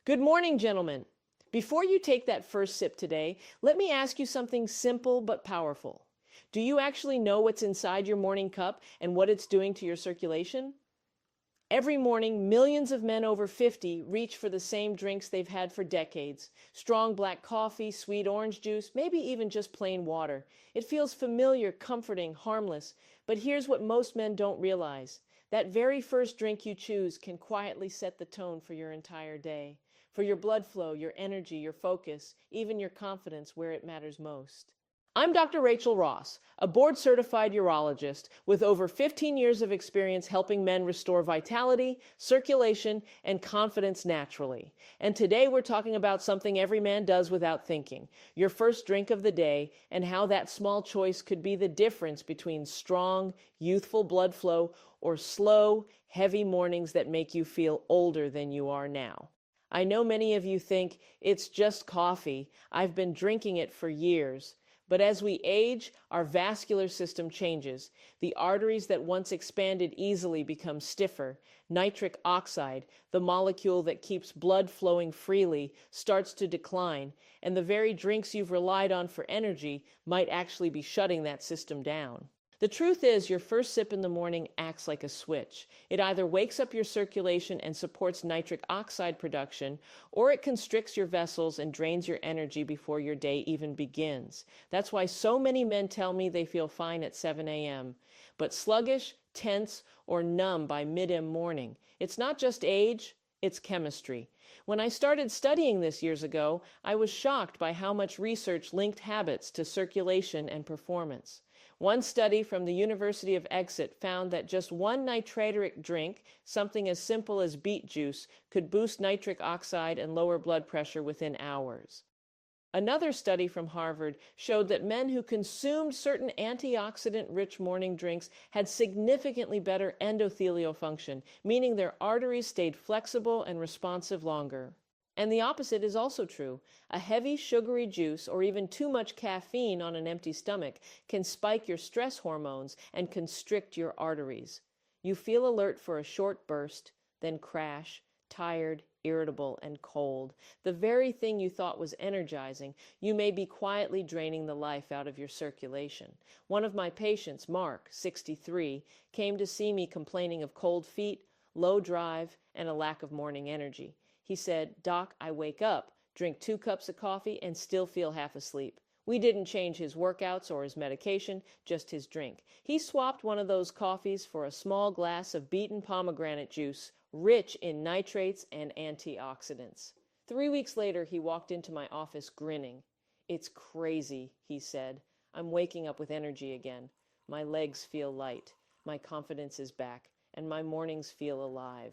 Good morning, gentlemen. Before you take that first sip today, let me ask you something simple but powerful. Do you actually know what's inside your morning cup and what it's doing to your circulation? Every morning, millions of men over 50 reach for the same drinks they've had for decades. Strong black coffee, sweet orange juice, maybe even just plain water. It feels familiar, comforting, harmless. But here's what most men don't realize. That very first drink you choose can quietly set the tone for your entire day, for your blood flow, your energy, your focus, even your confidence where it matters most. I'm Dr. Rachel Ross, a board-certified urologist with over 15 years of experience helping men restore vitality, circulation, and confidence naturally. And today we're talking about something every man does without thinking, your first drink of the day, and how that small choice could be the difference between strong, youthful blood flow or slow, heavy mornings that make you feel older than you are now. I know many of you think, it's just coffee. I've been drinking it for years. But as we age, our vascular system changes. The arteries that once expanded easily become stiffer. Nitric oxide, the molecule that keeps blood flowing freely, starts to decline, and the very drinks you've relied on for energy might actually be shutting that system down. The truth is, your first sip in the morning acts like a switch. It either wakes up your circulation and supports nitric oxide production, or it constricts your vessels and drains your energy before your day even begins. That's why so many men tell me they feel fine at 7 a.m., but sluggish, tense, or numb by mid-m morning. It's not just age, it's chemistry. When I started studying this years ago, I was shocked by how much research linked habits to circulation and performance. One study from the University of Exeter found that just one nitrateric drink, something as simple as beet juice, could boost nitric oxide and lower blood pressure within hours. Another study from Harvard showed that men who consumed certain antioxidant-rich morning drinks had significantly better endothelial function, meaning their arteries stayed flexible and responsive longer. And the opposite is also true. A heavy sugary juice or even too much caffeine on an empty stomach can spike your stress hormones and constrict your arteries. You feel alert for a short burst, then crash, tired, irritable, and cold. The very thing you thought was energizing, you may be quietly draining the life out of your circulation. One of my patients, Mark, 63, came to see me complaining of cold feet, low drive, and a lack of morning energy. He said, "Doc, I wake up, drink 2 cups of coffee, and still feel half asleep." We didn't change his workouts or his medication, just his drink. He swapped one of those coffees for a small glass of beaten pomegranate juice, rich in nitrates and antioxidants. 3 weeks later, he walked into my office grinning. "It's crazy," he said. "I'm waking up with energy again. My legs feel light. My confidence is back, and my mornings feel alive."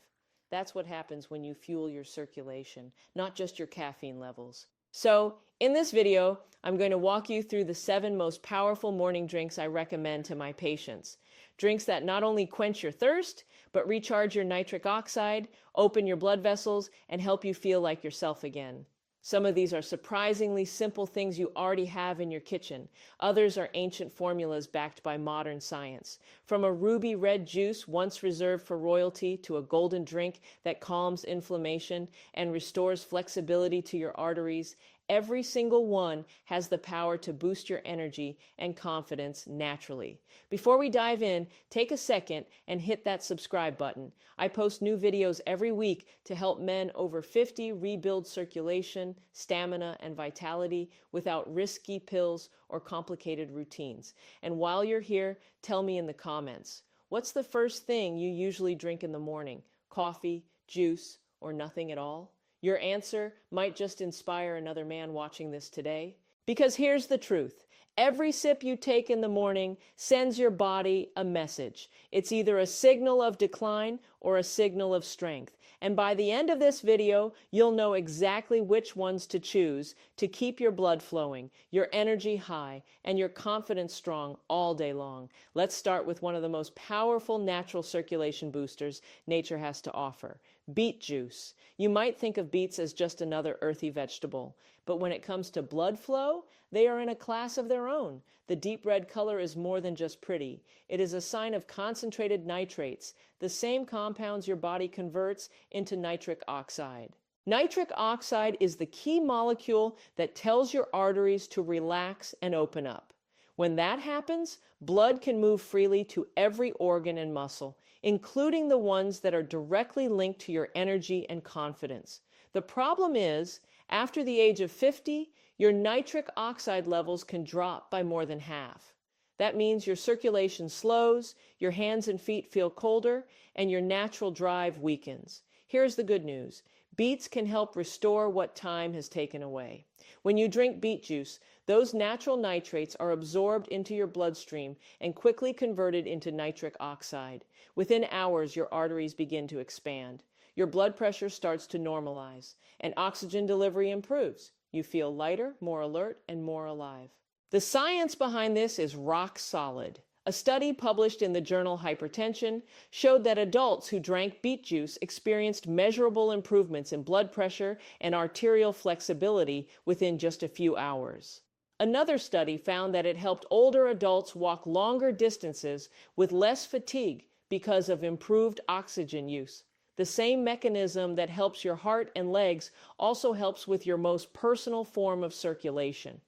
That's what happens when you fuel your circulation, not just your caffeine levels. So, in this video, I'm going to walk you through the 7 most powerful morning drinks I recommend to my patients. Drinks that not only quench your thirst, but recharge your nitric oxide, open your blood vessels, and help you feel like yourself again. Some of these are surprisingly simple things you already have in your kitchen. Others are ancient formulas backed by modern science. From a ruby red juice once reserved for royalty to a golden drink that calms inflammation and restores flexibility to your arteries, every single one has the power to boost your energy and confidence naturally. Before we dive in, take a second and hit that subscribe button. I post new videos every week to help men over 50 rebuild circulation, stamina, and vitality without risky pills or complicated routines. And while you're here, tell me in the comments, what's the first thing you usually drink in the morning? Coffee, juice, or nothing at all? Your answer might just inspire another man watching this today. Because here's the truth. Every sip you take in the morning sends your body a message. It's either a signal of decline or a signal of strength. And by the end of this video, you'll know exactly which ones to choose to keep your blood flowing, your energy high, and your confidence strong all day long. Let's start with one of the most powerful natural circulation boosters nature has to offer, beet juice. You might think of beets as just another earthy vegetable, but when it comes to blood flow, they are in a class of their own. The deep red color is more than just pretty. It is a sign of concentrated nitrates, the same compounds your body converts into nitric oxide. Nitric oxide is the key molecule that tells your arteries to relax and open up. When that happens, blood can move freely to every organ and muscle, including the ones that are directly linked to your energy and confidence. The problem is, after the age of 50, your nitric oxide levels can drop by more than half. That means your circulation slows, your hands and feet feel colder, and your natural drive weakens. Here's the good news. Beets can help restore what time has taken away. When you drink beet juice, those natural nitrates are absorbed into your bloodstream and quickly converted into nitric oxide. Within hours, your arteries begin to expand. Your blood pressure starts to normalize, and oxygen delivery improves. You feel lighter, more alert, and more alive. The science behind this is rock solid. A study published in the journal Hypertension showed that adults who drank beet juice experienced measurable improvements in blood pressure and arterial flexibility within just a few hours. Another study found that it helped older adults walk longer distances with less fatigue because of improved oxygen use. The same mechanism that helps your heart and legs also helps with your most personal form of circulation.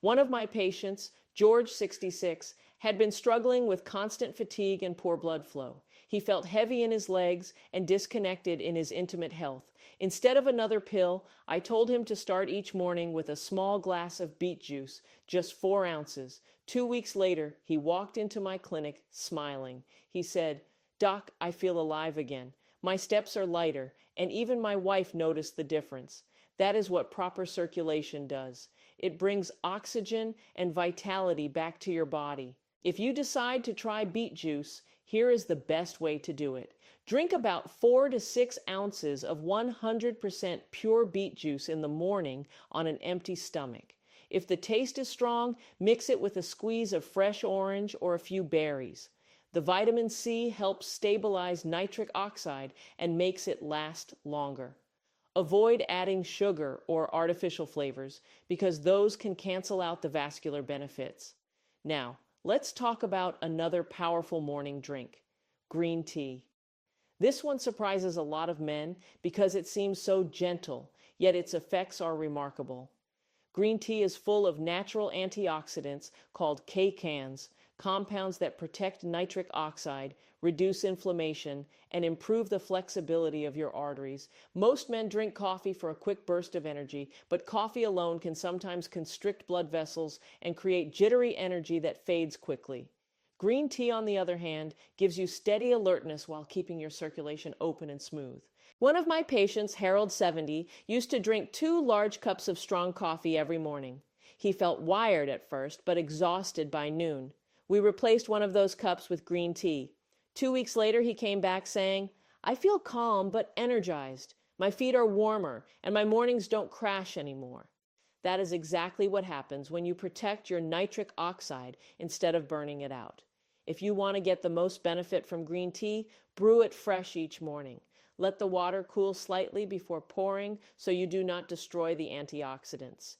One of my patients, George, 66, had been struggling with constant fatigue and poor blood flow. He felt heavy in his legs and disconnected in his intimate health. Instead of another pill, I told him to start each morning with a small glass of beet juice, just 4 ounces. 2 weeks later, he walked into my clinic smiling. He said, "Doc, I feel alive again. My steps are lighter, and even my wife noticed the difference." That is what proper circulation does. It brings oxygen and vitality back to your body. If you decide to try beet juice, here is the best way to do it. Drink about 4 to 6 ounces of 100% pure beet juice in the morning on an empty stomach. If the taste is strong, mix it with a squeeze of fresh orange or a few berries. The vitamin C helps stabilize nitric oxide and makes it last longer. Avoid adding sugar or artificial flavors because those can cancel out the vascular benefits. Now, let's talk about another powerful morning drink, green tea. This one surprises a lot of men because it seems so gentle, yet its effects are remarkable. Green tea is full of natural antioxidants called kcans, compounds that protect nitric oxide, reduce inflammation, and improve the flexibility of your arteries. Most men drink coffee for a quick burst of energy, but coffee alone can sometimes constrict blood vessels and create jittery energy that fades quickly. Green tea, on the other hand, gives you steady alertness while keeping your circulation open and smooth. One of my patients, Harold, 70, used to drink 2 large cups of strong coffee every morning. He felt wired at first, but exhausted by noon. We replaced one of those cups with green tea. 2 weeks later, he came back saying, "I feel calm but energized. My feet are warmer, and my mornings don't crash anymore." That is exactly what happens when you protect your nitric oxide instead of burning it out. If you want to get the most benefit from green tea, brew it fresh each morning. Let the water cool slightly before pouring so you do not destroy the antioxidants.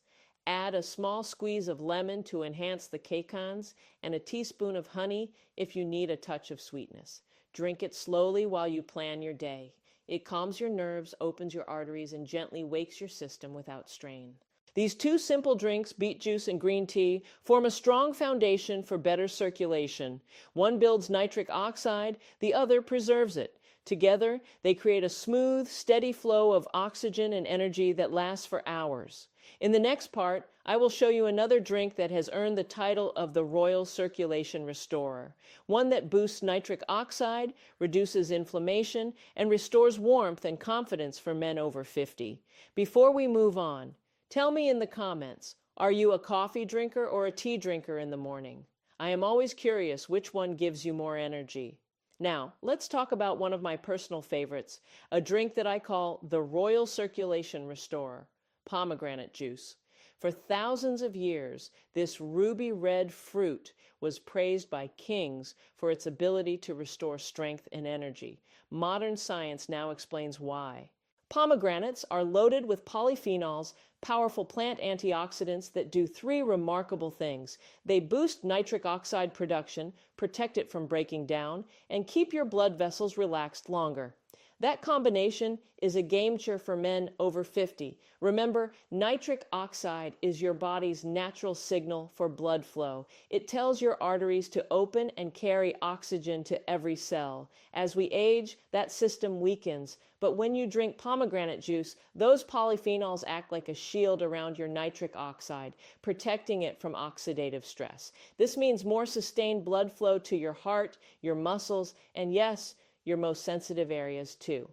Add a small squeeze of lemon to enhance the kcans and a teaspoon of honey if you need a touch of sweetness. Drink it slowly while you plan your day. It calms your nerves, opens your arteries, and gently wakes your system without strain. These 2 simple drinks, beet juice and green tea, form a strong foundation for better circulation. One builds nitric oxide, the other preserves it. Together, they create a smooth, steady flow of oxygen and energy that lasts for hours. In the next part, I will show you another drink that has earned the title of the Royal Circulation Restorer, one that boosts nitric oxide, reduces inflammation, and restores warmth and confidence for men over 50. Before we move on, tell me in the comments, are you a coffee drinker or a tea drinker in the morning? I am always curious which one gives you more energy. Now, let's talk about one of my personal favorites, a drink that I call the Royal Circulation Restorer, pomegranate juice. For thousands of years, this ruby red fruit was praised by kings for its ability to restore strength and energy. Modern science now explains why. Pomegranates are loaded with polyphenols, powerful plant antioxidants that do 3 remarkable things. They boost nitric oxide production, protect it from breaking down, and keep your blood vessels relaxed longer. That combination is a game changer for men over 50. Remember, nitric oxide is your body's natural signal for blood flow. It tells your arteries to open and carry oxygen to every cell. As we age, that system weakens. But when you drink pomegranate juice, those polyphenols act like a shield around your nitric oxide, protecting it from oxidative stress. This means more sustained blood flow to your heart, your muscles, and yes, your most sensitive areas too.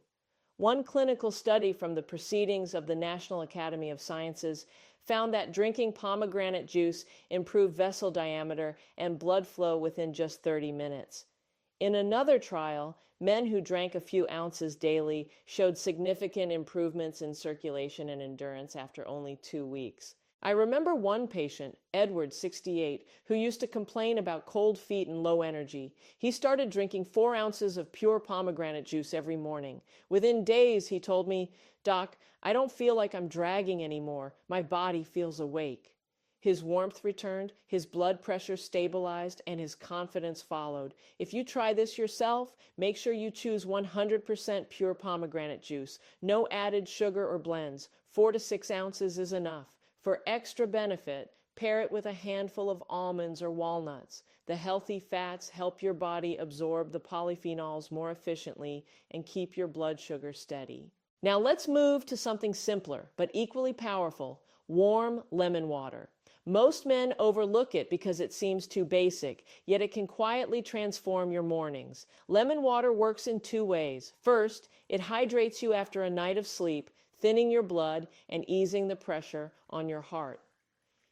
One clinical study from the Proceedings of the National Academy of Sciences found that drinking pomegranate juice improved vessel diameter and blood flow within just 30 minutes. In another trial, men who drank a few ounces daily showed significant improvements in circulation and endurance after only 2 weeks. I remember one patient, Edward, 68, who used to complain about cold feet and low energy. He started drinking 4 ounces of pure pomegranate juice every morning. Within days, he told me, "Doc, I don't feel like I'm dragging anymore. My body feels awake." His warmth returned, his blood pressure stabilized, and his confidence followed. If you try this yourself, make sure you choose 100% pure pomegranate juice. No added sugar or blends. 4 to 6 ounces is enough. For extra benefit, pair it with a handful of almonds or walnuts. The healthy fats help your body absorb the polyphenols more efficiently and keep your blood sugar steady. Now let's move to something simpler, but equally powerful: warm lemon water. Most men overlook it because it seems too basic, yet it can quietly transform your mornings. Lemon water works in 2 ways. First, it hydrates you after a night of sleep, thinning your blood and easing the pressure on your heart.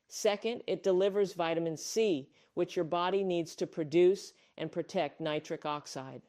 Second, it delivers vitamin C, which your body needs to produce and protect nitric oxide.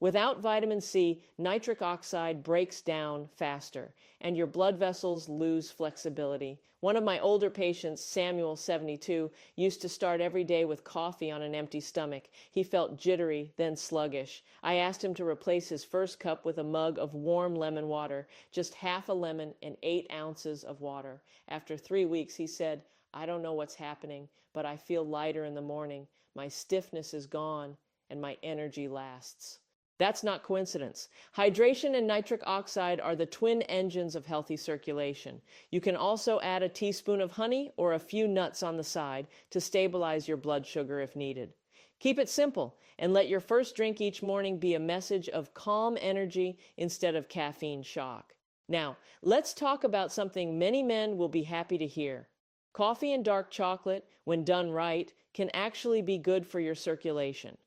Without vitamin C, nitric oxide breaks down faster, and your blood vessels lose flexibility. One of my older patients, Samuel, 72, used to start every day with coffee on an empty stomach. He felt jittery, then sluggish. I asked him to replace his first cup with a mug of warm lemon water, just half a lemon and 8 ounces of water. After 3 weeks, he said, "I don't know what's happening, but I feel lighter in the morning. My stiffness is gone, and my energy lasts." That's not coincidence. Hydration and nitric oxide are the twin engines of healthy circulation. You can also add a teaspoon of honey or a few nuts on the side to stabilize your blood sugar if needed. Keep it simple and let your first drink each morning be a message of calm energy instead of caffeine shock. Now, let's talk about something many men will be happy to hear. Coffee and dark chocolate, when done right, can actually be good for your circulation.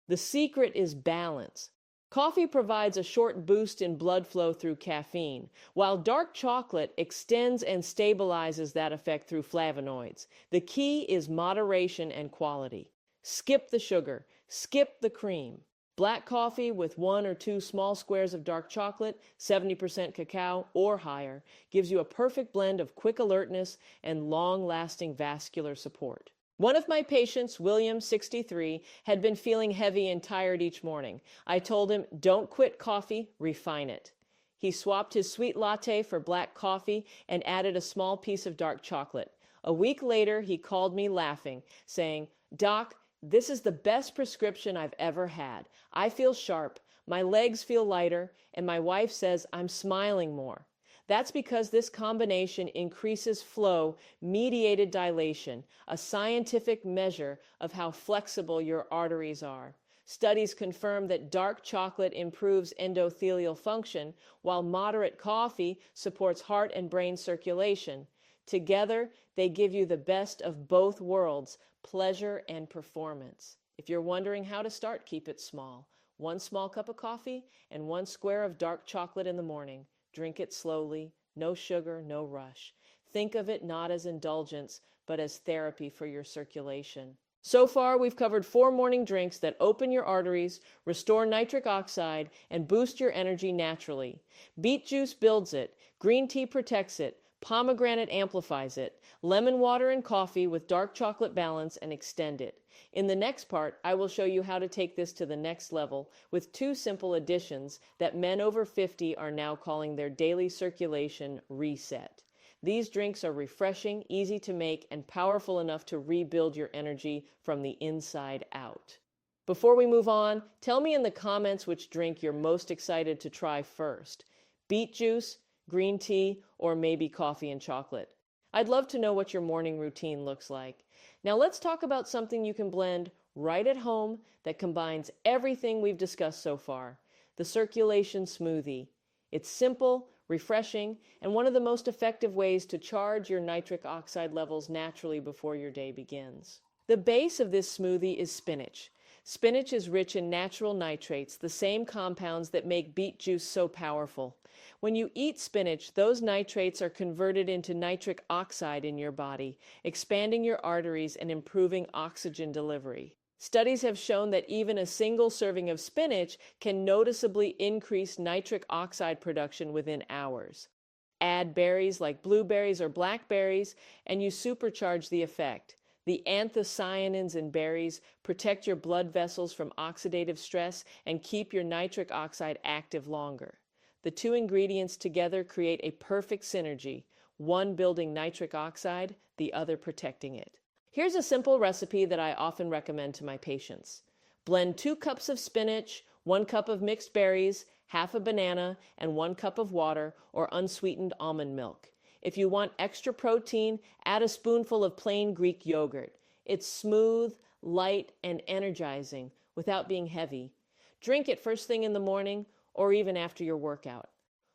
The secret is balance. Coffee provides a short boost in blood flow through caffeine, while dark chocolate extends and stabilizes that effect through flavonoids. The key is moderation and quality. Skip the sugar, skip the cream. Black coffee with 1 or 2 small squares of dark chocolate, 70% cacao or higher, gives you a perfect blend of quick alertness and long-lasting vascular support. One of my patients, William, 63, had been feeling heavy and tired each morning. I told him, "Don't quit coffee, refine it." He swapped his sweet latte for black coffee and added a small piece of dark chocolate. A week later, he called me laughing, saying, "Doc, this is the best prescription I've ever had. I feel sharp, my legs feel lighter, and my wife says I'm smiling more." That's because this combination increases flow-mediated dilation, a scientific measure of how flexible your arteries are. Studies confirm that dark chocolate improves endothelial function, while moderate coffee supports heart and brain circulation. Together, they give you the best of both worlds, pleasure and performance. If you're wondering how to start, keep it small. 1 small cup of coffee and 1 square of dark chocolate in the morning. Drink it slowly, no sugar, no rush. Think of it not as indulgence, but as therapy for your circulation. So far, we've covered 4 morning drinks that open your arteries, restore nitric oxide, and boost your energy naturally. Beet juice builds it, green tea protects it, pomegranate amplifies it, lemon water and coffee with dark chocolate balance and extend it. In the next part, I will show you how to take this to the next level with 2 simple additions that men over 50 are now calling their daily circulation reset. These drinks are refreshing, easy to make, and powerful enough to rebuild your energy from the inside out. Before we move on, tell me in the comments which drink you're most excited to try first. Beet juice, green tea, or maybe coffee and chocolate. I'd love to know what your morning routine looks like. Now let's talk about something you can blend right at home that combines everything we've discussed so far. The circulation smoothie. It's simple, refreshing, and one of the most effective ways to charge your nitric oxide levels naturally before your day begins. The base of this smoothie is spinach. Spinach is rich in natural nitrates, the same compounds that make beet juice so powerful. When you eat spinach, those nitrates are converted into nitric oxide in your body, expanding your arteries and improving oxygen delivery. Studies have shown that even a single serving of spinach can noticeably increase nitric oxide production within hours. Add berries like blueberries or blackberries, and you supercharge the effect. The anthocyanins in berries protect your blood vessels from oxidative stress and keep your nitric oxide active longer. The two ingredients together create a perfect synergy, one building nitric oxide, the other protecting it. Here's a simple recipe that I often recommend to my patients. Blend 2 cups of spinach, 1 cup of mixed berries, half a banana, and 1 cup of water or unsweetened almond milk. If you want extra protein, add a spoonful of plain Greek yogurt. It's smooth, light, and energizing without being heavy. Drink it first thing in the morning or even after your workout.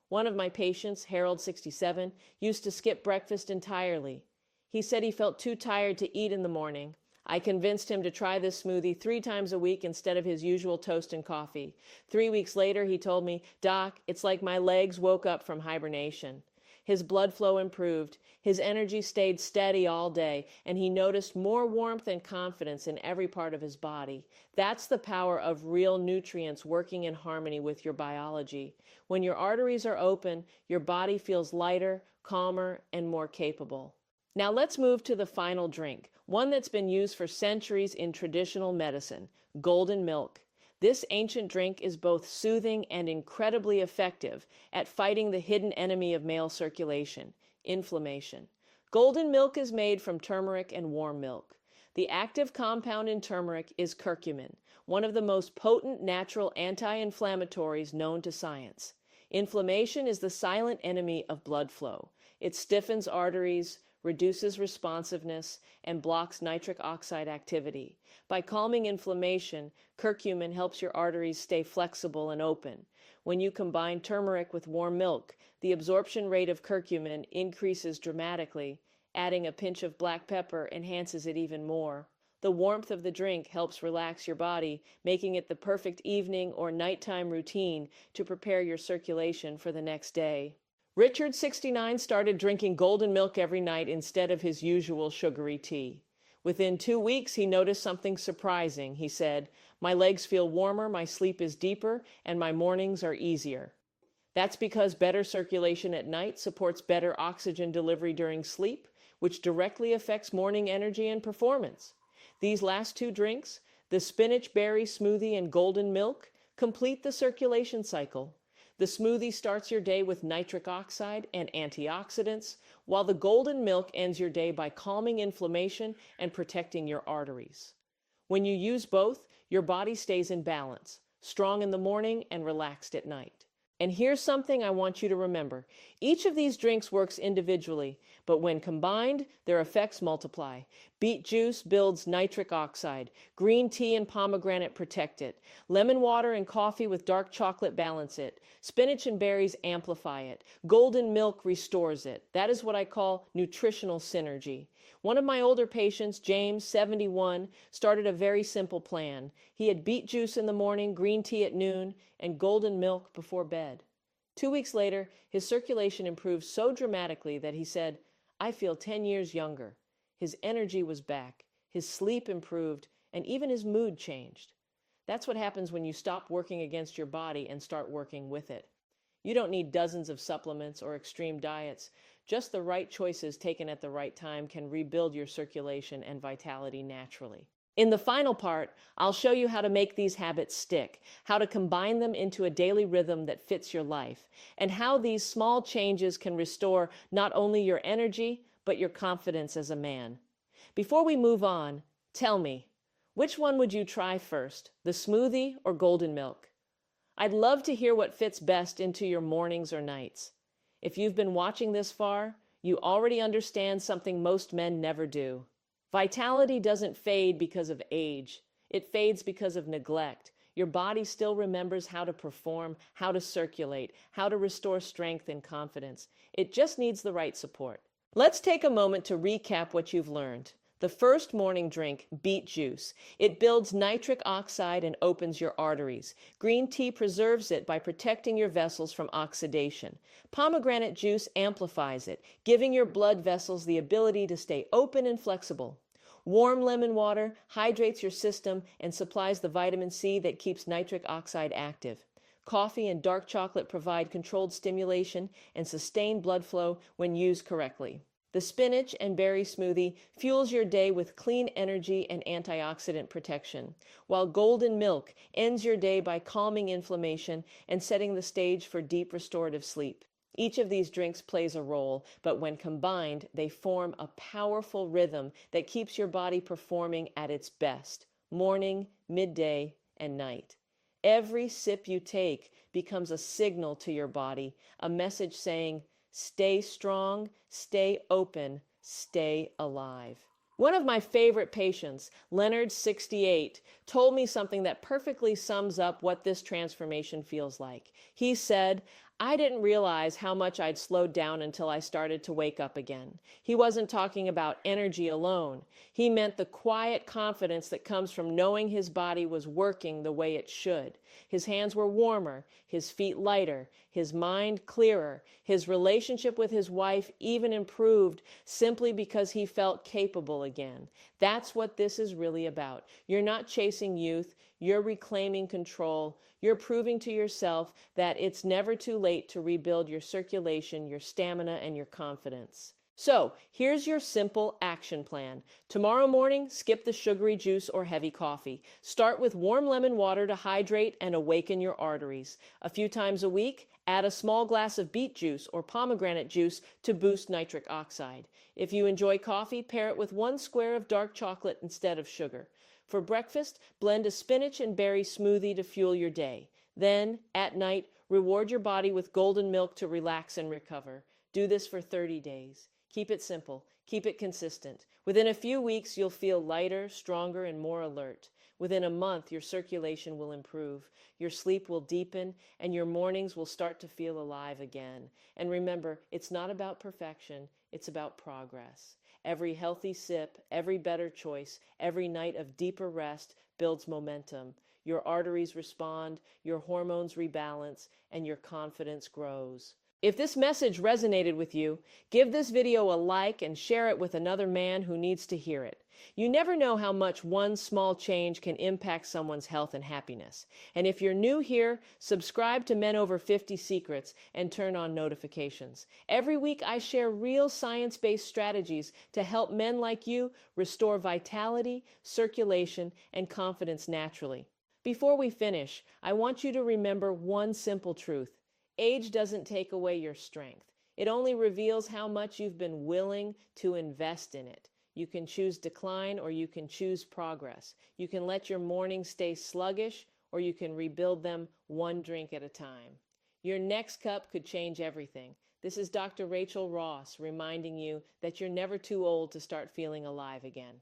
One of my patients, Harold, 67, used to skip breakfast entirely. He said he felt too tired to eat in the morning. I convinced him to try this smoothie 3 times a week instead of his usual toast and coffee. 3 weeks later, he told me, "Doc, it's like my legs woke up from hibernation." His blood flow improved, his energy stayed steady all day, and he noticed more warmth and confidence in every part of his body. That's the power of real nutrients working in harmony with your biology. When your arteries are open, your body feels lighter, calmer, and more capable. Now let's move to the final drink, one that's been used for centuries in traditional medicine, golden milk. This ancient drink is both soothing and incredibly effective at fighting the hidden enemy of male circulation, inflammation. Golden milk is made from turmeric and warm milk. The active compound in turmeric is curcumin, one of the most potent natural anti-inflammatories known to science. Inflammation is the silent enemy of blood flow. It stiffens arteries, reduces responsiveness, and blocks nitric oxide activity. By calming inflammation, curcumin helps your arteries stay flexible and open. When you combine turmeric with warm milk, the absorption rate of curcumin increases dramatically. Adding a pinch of black pepper enhances it even more. The warmth of the drink helps relax your body, making it the perfect evening or nighttime routine to prepare your circulation for the next day. Richard, 69, started drinking golden milk every night instead of his usual sugary tea. Within 2 weeks, he noticed something surprising. He said, "My legs feel warmer, my sleep is deeper, and my mornings are easier." That's because better circulation at night supports better oxygen delivery during sleep, which directly affects morning energy and performance. These last 2 drinks, the spinach berry smoothie and golden milk, complete the circulation cycle. The smoothie starts your day with nitric oxide and antioxidants, while the golden milk ends your day by calming inflammation and protecting your arteries. When you use both, your body stays in balance, strong in the morning and relaxed at night. And here's something I want you to remember. Each of these drinks works individually, but when combined, their effects multiply. Beet juice builds nitric oxide. Green tea and pomegranate protect it. Lemon water and coffee with dark chocolate balance it. Spinach and berries amplify it. Golden milk restores it. That is what I call nutritional synergy. One of my older patients, James, 71, started a very simple plan. He had beet juice in the morning, green tea at noon, and golden milk before bed. 2 weeks later, his circulation improved so dramatically that he said, "I feel 10 years younger." His energy was back, his sleep improved, and even his mood changed. That's what happens when you stop working against your body and start working with it. You don't need dozens of supplements or extreme diets. Just the right choices taken at the right time can rebuild your circulation and vitality naturally. In the final part, I'll show you how to make these habits stick, how to combine them into a daily rhythm that fits your life, and how these small changes can restore not only your energy, but your confidence as a man. Before we move on, tell me, Which one would you try first, the smoothie or golden milk? I'd love to hear what fits best into your mornings or nights. If you've been watching this far, you already understand something most men never do. Vitality doesn't fade because of age. It fades because of neglect. Your body still remembers how to perform, how to circulate, how to restore strength and confidence. It just needs the right support. Let's take a moment to recap what you've learned. The first morning drink, beet juice. It builds nitric oxide and opens your arteries. Green tea preserves it by protecting your vessels from oxidation. Pomegranate juice amplifies it, giving your blood vessels the ability to stay open and flexible. Warm lemon water hydrates your system and supplies the vitamin C that keeps nitric oxide active. Coffee and dark chocolate provide controlled stimulation and sustained blood flow when used correctly. The spinach and berry smoothie fuels your day with clean energy and antioxidant protection, while golden milk ends your day by calming inflammation and setting the stage for deep restorative sleep. Each of these drinks plays a role, but when combined, they form a powerful rhythm that keeps your body performing at its best, morning, midday, and night. Every sip you take becomes a signal to your body, a message saying, stay strong, stay open, stay alive. One of my favorite patients, Leonard, 68, told me something that perfectly sums up what this transformation feels like. He said, I didn't realize how much I'd slowed down until I started to wake up again. He wasn't talking about energy alone. He meant the quiet confidence that comes from knowing his body was working the way it should. His hands were warmer, his feet lighter, his mind clearer, his relationship with his wife even improved simply because he felt capable again. That's what this is really about. You're not chasing youth, you're reclaiming control. You're proving to yourself that it's never too late to rebuild your circulation, your stamina, and your confidence. So, here's your simple action plan. Tomorrow morning, skip the sugary juice or heavy coffee. Start with warm lemon water to hydrate and awaken your arteries. A few times a week, add a small glass of beet juice or pomegranate juice to boost nitric oxide. If you enjoy coffee, pair it with 1 square of dark chocolate instead of sugar. For breakfast, blend a spinach and berry smoothie to fuel your day. Then, at night, reward your body with golden milk to relax and recover. Do this for 30 days. Keep it simple. Keep it consistent. Within a few weeks, you'll feel lighter, stronger, and more alert. Within a month, your circulation will improve, your sleep will deepen, and your mornings will start to feel alive again. And remember, it's not about perfection, it's about progress. Every healthy sip, every better choice, every night of deeper rest builds momentum. Your arteries respond, your hormones rebalance, and your confidence grows. If this message resonated with you, give this video a like and share it with another man who needs to hear it. You never know how much one small change can impact someone's health and happiness. And if you're new here, subscribe to Men Over 50 Secrets and turn on notifications. Every week I share real science-based strategies to help men like you restore vitality, circulation, and confidence naturally. Before we finish, I want you to remember one simple truth. Age doesn't take away your strength. It only reveals how much you've been willing to invest in it. You can choose decline or you can choose progress. You can let your mornings stay sluggish or you can rebuild them one drink at a time. Your next cup could change everything. This is Dr. Rachel Ross reminding you that you're never too old to start feeling alive again.